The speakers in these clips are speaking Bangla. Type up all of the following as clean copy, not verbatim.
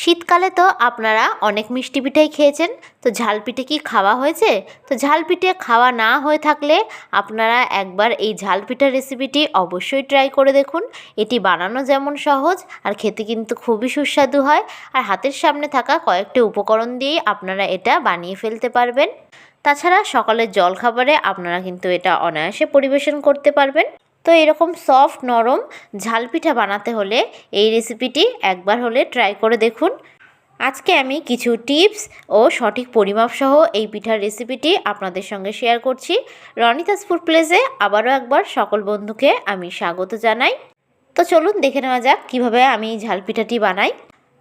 শীতকালে তো আপনারা অনেক মিষ্টি পিঠাই খেয়েছেন, তো ঝাল পিঠে কি খাওয়া হয়েছে? তো ঝাল পিঠে খাওয়া না হয়ে থাকলে আপনারা একবার এই ঝাল পিঠার রেসিপিটি অবশ্যই ট্রাই করে দেখুন। এটি বানানো যেমন সহজ আর খেতে কিন্তু খুবই সুস্বাদু হয়। আর হাতের সামনে থাকা কয়েকটি উপকরণ দিয়েই আপনারা এটা বানিয়ে ফেলতে পারবেন। তাছাড়া সকালের জলখাবারে আপনারা কিন্তু এটা অনায়াসে পরিবেশন করতে পারবেন। তো এরকম সফট নরম ঝাল পিঠা বানাতে হলে এই রেসিপিটি একবার হলে ট্রাই করে দেখুন। আজকে আমি কিছু টিপস ও সঠিক পরিমাপ সহ এই পিঠার রেসিপিটি আপনাদের সঙ্গে শেয়ার করছি। রনিতাস ফুড প্লেসে আবারও একবার সকল বন্ধুকে আমি স্বাগত জানাই। তো চলুন দেখে নেওয়া যাক কীভাবে আমি এই ঝাল পিঠাটি বানাই।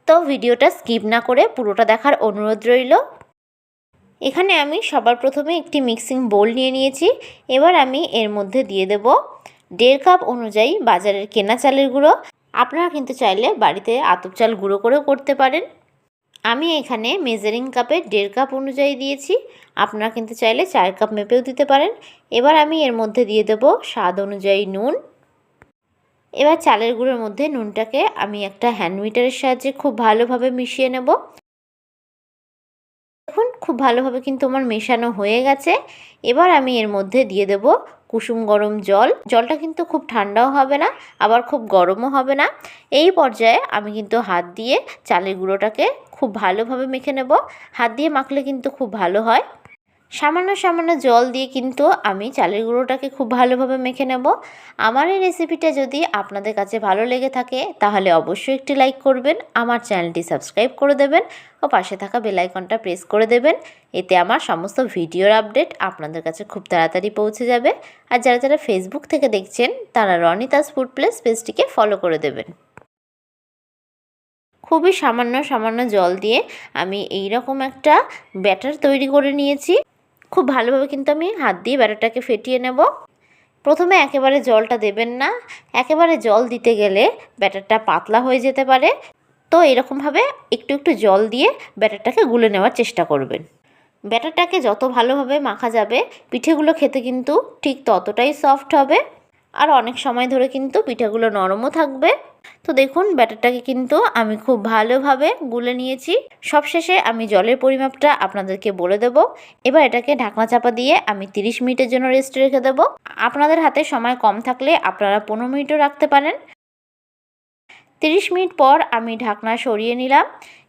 তো ভিডিওটা স্কিপ না করে পুরোটা দেখার অনুরোধ রইল। এখানে আমি সবার প্রথমে একটি মিক্সিং বোল নিয়ে নিয়েছি। এবার আমি এর মধ্যে দিয়ে দেব 1.5 কাপ অনুযায়ী বাজারের কেনা চালের গুঁড়ো। আপনারা কিন্তু চাইলে বাড়িতে আতপ চাল গুঁড়ো করেও করতে পারেন। আমি এখানে মেজারিং কাপে 1.5 কাপ অনুযায়ী দিয়েছি। আপনারা কিন্তু চাইলে 4 কাপ মেপেও দিতে পারেন। এবার আমি এর মধ্যে দিয়ে দেব স্বাদ অনুযায়ী নুন। এবার চালের গুঁড়োর মধ্যে নুনটাকে আমি একটা হ্যান্ড মিটারের সাহায্যে খুব ভালোভাবে মিশিয়ে নেব। দেখুন খুব ভালোভাবে কিন্তু আমার মেশানো হয়ে গেছে। এবার আমি এর মধ্যে দিয়ে দেব কুসুম গরম জল। জলটা কিন্তু খুব ঠান্ডাও হবে না, আবার খুব গরমও হবে না। এই পর্যায়ে আমি কিন্তু হাত দিয়ে চালের গুঁড়োটাকে খুব ভালোভাবে মেখে নেব। হাত দিয়ে মাখলে কিন্তু খুব ভালো হয়। সামান্য সামান্য জল দিয়ে কিন্তু আমি চালের গুঁড়োটাকে খুব ভালোভাবে মেখে নেব। আমার এই রেসিপিটা যদি আপনাদের কাছে ভালো লেগে থাকে তাহলে অবশ্যই একটি লাইক করবেন, আমার চ্যানেলটি সাবস্ক্রাইব করে দেবেন ও পাশে থাকা বেল আইকনটা প্রেস করে দেবেন। এতে আমার সমস্ত ভিডিওর আপডেট আপনাদের কাছে খুব তাড়াতাড়ি পৌঁছে যাবে। আর যারা যারা ফেসবুক থেকে দেখছেন তারা রনিতাস ফুড প্লেস পেজটিকে ফলো করে দেবেন। খুবই সামান্য সামান্য জল দিয়ে আমি এই রকম একটা ব্যাটার তৈরি করে নিয়েছি। খুব ভালোভাবে কিন্তু আমি হাত দিয়ে ব্যাটারটাকে ফেটিয়ে নেব। প্রথমে একেবারে জলটা দেবেন না, একেবারে জল দিতে গেলে ব্যাটারটা পাতলা হয়ে যেতে পারে। তো এরকমভাবে একটু একটু জল দিয়ে ব্যাটারটাকে গুলে নেওয়ার চেষ্টা করবেন। ব্যাটারটাকে যত ভালোভাবে মাখা যাবে পিঠেগুলো খেতে কিন্তু ঠিক ততটাই সফট হবে, আর অনেক সময় ধরে কিন্তু পিঠাগুলো নরমও থাকবে। তো দেখুন ব্যাটারটাকে কিন্তু আমি খুব ভালোভাবে গুলে নিয়েছি। সবশেষে আমি জলের পরিমাপটা আপনাদেরকে বলে দেব। এবার এটাকে ঢাকনা চাপা দিয়ে আমি 30 মিনিটের জন্য রেস্টে রেখে দেব। আপনাদের হাতে সময় কম থাকলে আপনারা 15 মিনিটও রাখতে পারেন। 30 মিনিট পর আমি ঢাকনা সরিয়ে নিলাম।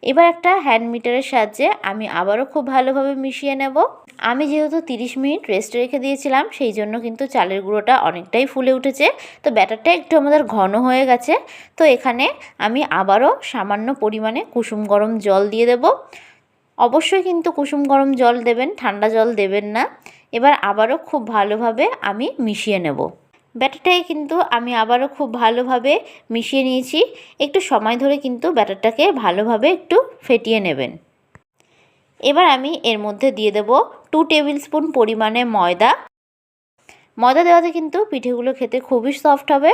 এবার একটা হ্যান্ড মিটারের সাহায্যে আমি আবারও খুব ভালোভাবে মিশিয়ে নেব। আমি যেহেতু 30 মিনিট রেস্টে রেখে দিয়েছিলাম সেই জন্য কিন্তু চালের গুঁড়োটা অনেকটাই ফুলে উঠেছে। তো ব্যাটারটা একটু আমাদের ঘন হয়ে গেছে। তো এখানে আমি আবারও সামান্য পরিমাণে কুসুম গরম জল দিয়ে দেব। অবশ্যই কিন্তু কুসুম গরম জল দেবেন, ঠান্ডা জল দেবেন না। এবার আবারও খুব ভালোভাবে আমি মিশিয়ে নেব। ব্যাটারটাকে কিন্তু আমি আবারও খুব ভালোভাবে মিশিয়ে নিয়েছি। একটু সময় ধরে কিন্তু ব্যাটারটাকে ভালোভাবে একটু ফেটিয়ে নেবেন। এবার আমি এর মধ্যে দিয়ে দেব 2 টেবিল স্পুন পরিমাণে ময়দা। ময়দা দেওয়াতে কিন্তু পিঠেগুলো খেতে খুবই সফট হবে।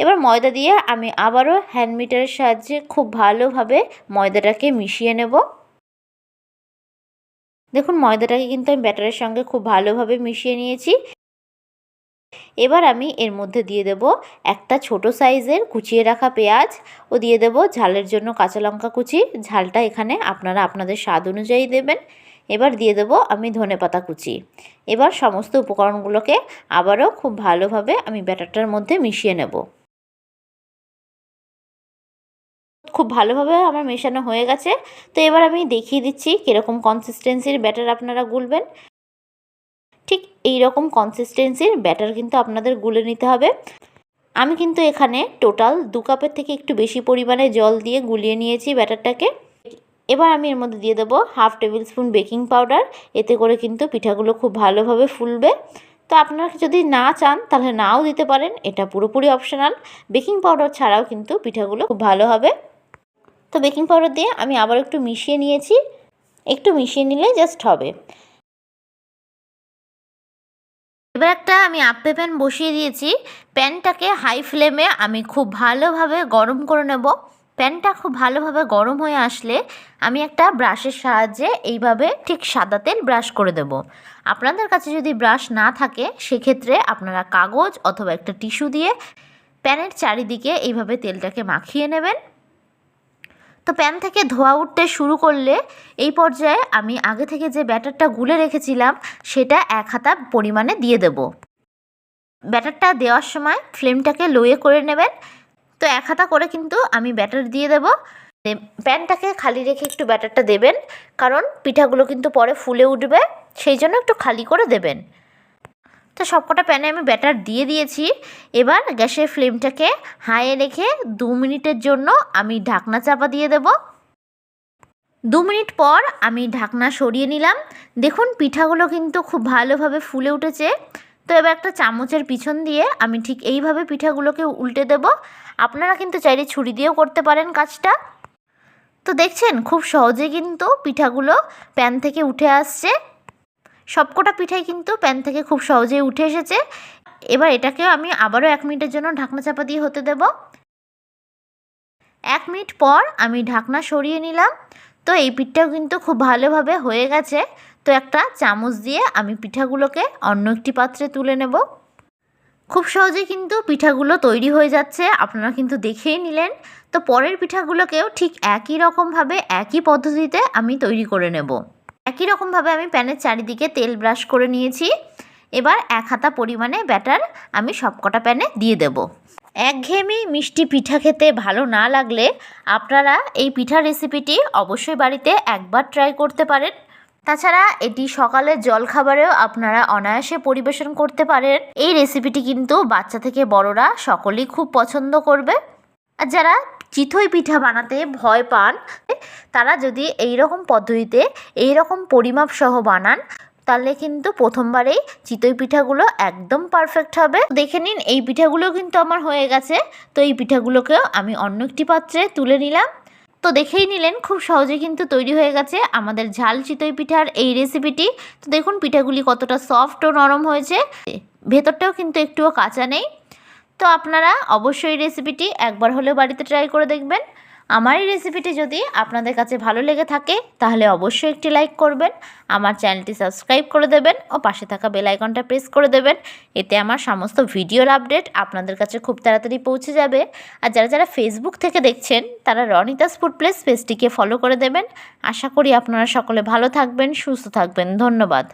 এবার ময়দা দিয়ে আমি আবারও হ্যান্ড মিটারের সাহায্যে খুব ভালোভাবে ময়দাটাকে মিশিয়ে নেব। দেখুন ময়দাটাকে কিন্তু আমি ব্যাটারের সঙ্গে খুব ভালোভাবে মিশিয়ে নিয়েছি। এবার আমি এর মধ্যে দিয়ে দেব একটা ছোট সাইজের কুচিয়ে রাখা পেঁয়াজ ও দিয়ে দেব ঝালের জন্য কাঁচা লঙ্কা কুচি। ঝালটা এখানে আপনারা আপনাদের স্বাদ অনুযায়ী দেবেন। এবার দিয়ে দেব আমি ধনেপাতা কুচি। এবার সমস্ত উপকরণগুলোকে আবারও খুব ভালোভাবে আমি ব্যাটারটার মধ্যে মিশিয়ে নেব। খুব ভালোভাবে আমার মেশানো হয়ে গেছে। তো এবার আমি দেখিয়ে দিচ্ছি কীরকম কনসিস্টেন্সির ব্যাটার আপনারা গুলবেন। ঠিক এই রকম কনসিস্টেন্সির ব্যাটার কিন্তু আপনাদের গুলে নিতে হবে। আমি কিন্তু এখানে টোটাল 2 কাপের থেকে একটু বেশি পরিমাণে জল দিয়ে গুলিয়ে নিয়েছি ব্যাটারটাকে। এবার আমি এর মধ্যে দিয়ে দেবো 1/2 টেবিল স্পুন বেকিং পাউডার। এতে করে কিন্তু পিঠাগুলো খুব ভালোভাবে ফুলবে। তো আপনারা যদি না চান তাহলে নাও দিতে পারেন, এটা পুরোপুরি অপশনাল। বেকিং পাউডার ছাড়াও কিন্তু পিঠাগুলো খুব ভালো হবে। তো বেকিং পাউডার দিয়ে আমি আবার একটু মিশিয়ে নিয়েছি। একটু মিশিয়ে নিলেই জাস্ট হবে। এবার একটা আমি আপ্পে প্যান বসিয়ে দিয়েছি। প্যানটাকে হাই ফ্লেমে আমি খুব ভালোভাবে গরম করে নেব। প্যানটা খুব ভালোভাবে গরম হয়ে আসলে আমি একটা ব্রাশের সাহায্যে এইভাবে ঠিক সাদা তেল ব্রাশ করে দেব। আপনাদের কাছে যদি ব্রাশ না থাকে সেক্ষেত্রে আপনারা কাগজ অথবা একটা টিস্যু দিয়ে প্যানের চারিদিকে এইভাবে তেলটাকে মাখিয়ে নেবেন। তো প্যান থেকে ধোয়া উঠতে শুরু করলে এই পর্যায়ে আমি আগে থেকে যে ব্যাটারটা গুলে রেখেছিলাম সেটা 1 হাতা পরিমাণে দিয়ে দেব। ব্যাটারটা দেওয়ার সময় ফ্লেমটাকে লোয়ে করে নেবেন। তো 1 হাতা করে কিন্তু আমি ব্যাটার দিয়ে দেব। প্যানটাকে খালি রেখে একটু ব্যাটারটা দেবেন, কারণ পিঠাগুলো কিন্তু পরে ফুলে উঠবে, সেই জন্য একটু খালি করে দেবেন। তো সবকটা প্যানে আমি ব্যাটার দিয়ে দিয়েছি। এবার গ্যাসের ফ্লেমটাকে হাইয়ে রেখে 2 মিনিটের জন্য আমি ঢাকনা চাপা দিয়ে দেব। 2 মিনিট পর আমি ঢাকনা সরিয়ে নিলাম। দেখুন পিঠাগুলো কিন্তু খুব ভালোভাবে ফুলে উঠেছে। তো এবার একটা চামচের পিছন দিয়ে আমি ঠিক এইভাবে পিঠাগুলোকে উল্টে দেব। আপনারা কিন্তু চাইলে ছুরি দিয়েও করতে পারেন কাজটা। তো দেখছেন খুব সহজে কিন্তু পিঠাগুলো প্যান থেকে উঠে আসছে। সবকটা পিঠাই কিন্তু প্যান থেকে খুব সহজেই উঠে এসেছে। এবার এটাকেও আমি আবারও 1 মিনিটের জন্য ঢাকনা চাপা দিয়ে হতে দেব। 1 মিনিট পর আমি ঢাকনা সরিয়ে নিলাম। তো এই পিঠাও কিন্তু খুব ভালোভাবে হয়ে গেছে। তো একটা চামচ দিয়ে আমি পিঠাগুলোকে অন্য একটি পাত্রে তুলে নেব। খুব সহজে কিন্তু পিঠাগুলো তৈরি হয়ে যাচ্ছে, আপনারা কিন্তু দেখেই নিলেন। তো পরের পিঠাগুলোকেও ঠিক একই রকমভাবে একই পদ্ধতিতে আমি তৈরি করে নেব। একই রকমভাবে আমি প্যানের চারিদিকে তেল ব্রাশ করে নিয়েছি। এবার 1 হাতা পরিমাণে ব্যাটার আমি সবকটা প্যানে দিয়ে দেব। একঘেয়েমি মিষ্টি পিঠা খেতে ভালো না লাগলে আপনারা এই পিঠার রেসিপিটি অবশ্যই বাড়িতে একবার ট্রাই করতে পারেন। তাছাড়া এটি সকালের জলখাবারেও আপনারা অনায়াসে পরিবেশন করতে পারেন। এই রেসিপিটি কিন্তু বাচ্চা থেকে বড়রা সকলেই খুব পছন্দ করবে। আর যারা চিতই পিঠা বানাতে ভয় পান, তারা যদি এই রকম পদ্ধতিতে এই রকম পরিমাপ সহ বানান, তাহলে কিন্তু প্রথমবারেই চিতই পিঠাগুলো একদম পারফেক্ট হবে। দেখে নিন এই পিঠাগুলো কিন্তু আমার হয়ে গেছে। তো এই পিঠাগুলোকেও আমি অন্য একটি পাত্রে তুলে নিলাম। তো দেখেই নিলেন খুব সহজে কিন্তু তৈরি হয়ে গেছে আমাদের ঝাল চিতই পিঠার এই রেসিপিটি। তো দেখুন পিঠাগুলি কতটা সফট ও নরম হয়েছে, ভেতরটাও কিন্তু একটুও কাঁচা নেই। তো আপনারা অবশ্যই রেসিপিটি একবার হলেও বাড়িতে ট্রাই করে দেখবেন। আমার এই রেসিপিটি যদি আপনাদের কাছে ভালো লেগে থাকে তাহলে অবশ্যই একটি লাইক করবেন, আমার চ্যানেলটি সাবস্ক্রাইব করে দেবেন ও পাশে থাকা বেল আইকনটা প্রেস করে দেবেন। এতে আমার সমস্ত ভিডিওর আপডেট আপনাদের কাছে খুব তাড়াতাড়ি পৌঁছে যাবে। আর যারা যারা ফেসবুক থেকে দেখছেন তারা রনিতাস ফুড প্লেস পেজটিকে ফলো করে দেবেন। আশা করি আপনারা সকলে ভালো থাকবেন, সুস্থ থাকবেন। ধন্যবাদ।